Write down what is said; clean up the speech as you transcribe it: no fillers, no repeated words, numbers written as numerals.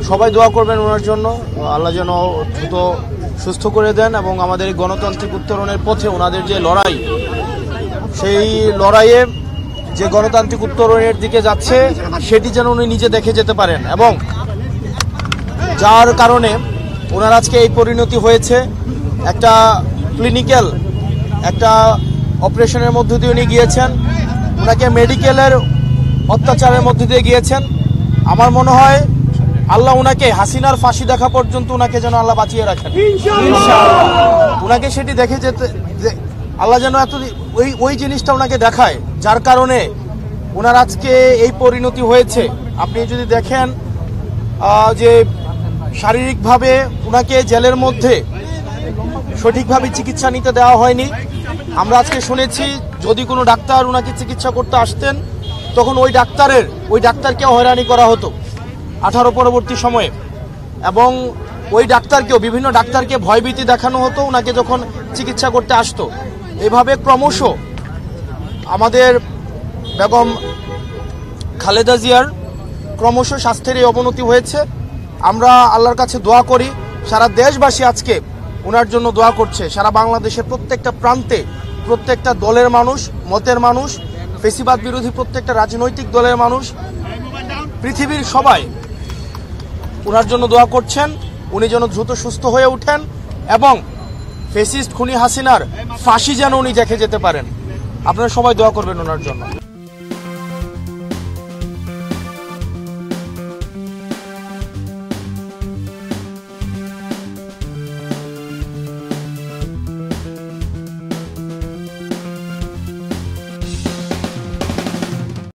সবাই দোয়া করবেন ওনার জন্য, আল্লাহ যেন দ্রুত সুস্থ করে দেন এবং আমাদের এই গণতান্ত্রিক উত্তরণের পথে ওনাদের যে লড়াই, সেই লড়াইয়ে যে গণতান্ত্রিক উত্তরণের দিকে যাচ্ছে সেটি যেন উনি নিজে দেখে যেতে পারেন, এবং যার কারণে ওনার আজকে এই পরিণতি হয়েছে। একটা ক্লিনিক্যাল একটা অপারেশনের মধ্য দিয়ে উনি গিয়েছেন, ওনাকে মেডিকেলের অত্যাচারের মধ্য দিয়ে গিয়েছেন। আমার মনে হয় আল্লাহ ওনাকে হাসিনার ফাঁসি দেখা পর্যন্ত ওনাকে যেন আল্লাহ বাঁচিয়ে রাখেন ইনশাআল্লাহ। ওনাকে সেটি দেখে যেতে আল্লাহ যেন এত ওই জিনিসটা ওনাকে দেখায়, যার কারণে ওনার আজকে এই পরিণতি হয়েছে। আপনি যদি দেখেন যে শারীরিকভাবে ওনাকে জেলের মধ্যে সঠিকভাবে চিকিৎসা নিতে দেওয়া হয়নি। আমরা আজকে শুনেছি যদি কোনো ডাক্তার ওনাকে চিকিৎসা করতে আসতেন তখন ওই ডাক্তারকেও হয়রানি করা হতো 18 পরবর্তী সময়ে, এবং ওই ডাক্তারকেও বিভিন্ন ডাক্তারকে ভয়ভীতি দেখানো হতো ওনাকে যখন চিকিৎসা করতে আসতো। এভাবে ক্রমশ আমাদের বেগম খালেদা জিয়ার ক্রমশ স্বাস্থ্যের এই অবনতি হয়েছে। আমরা আল্লাহর কাছে দোয়া করি, সারা দেশবাসী আজকে ওনার জন্য দোয়া করছে, সারা বাংলাদেশের প্রত্যেকটা প্রান্তে প্রত্যেকটা দলের মানুষ, মতের মানুষ, ফেসিবাদ বিরোধী প্রত্যেকটা রাজনৈতিক দলের মানুষ, পৃথিবীর সবাই ওনার জন্য দোয়া করছেন উনি যেন দ্রুত সুস্থ হয়ে ওঠেন এবং ফেসিস্ট খুনি হাসিনার ফাঁসি যেন উনি দেখে যেতে পারেন। আপনারা সবাই দোয়া করবেন ওনার জন্য।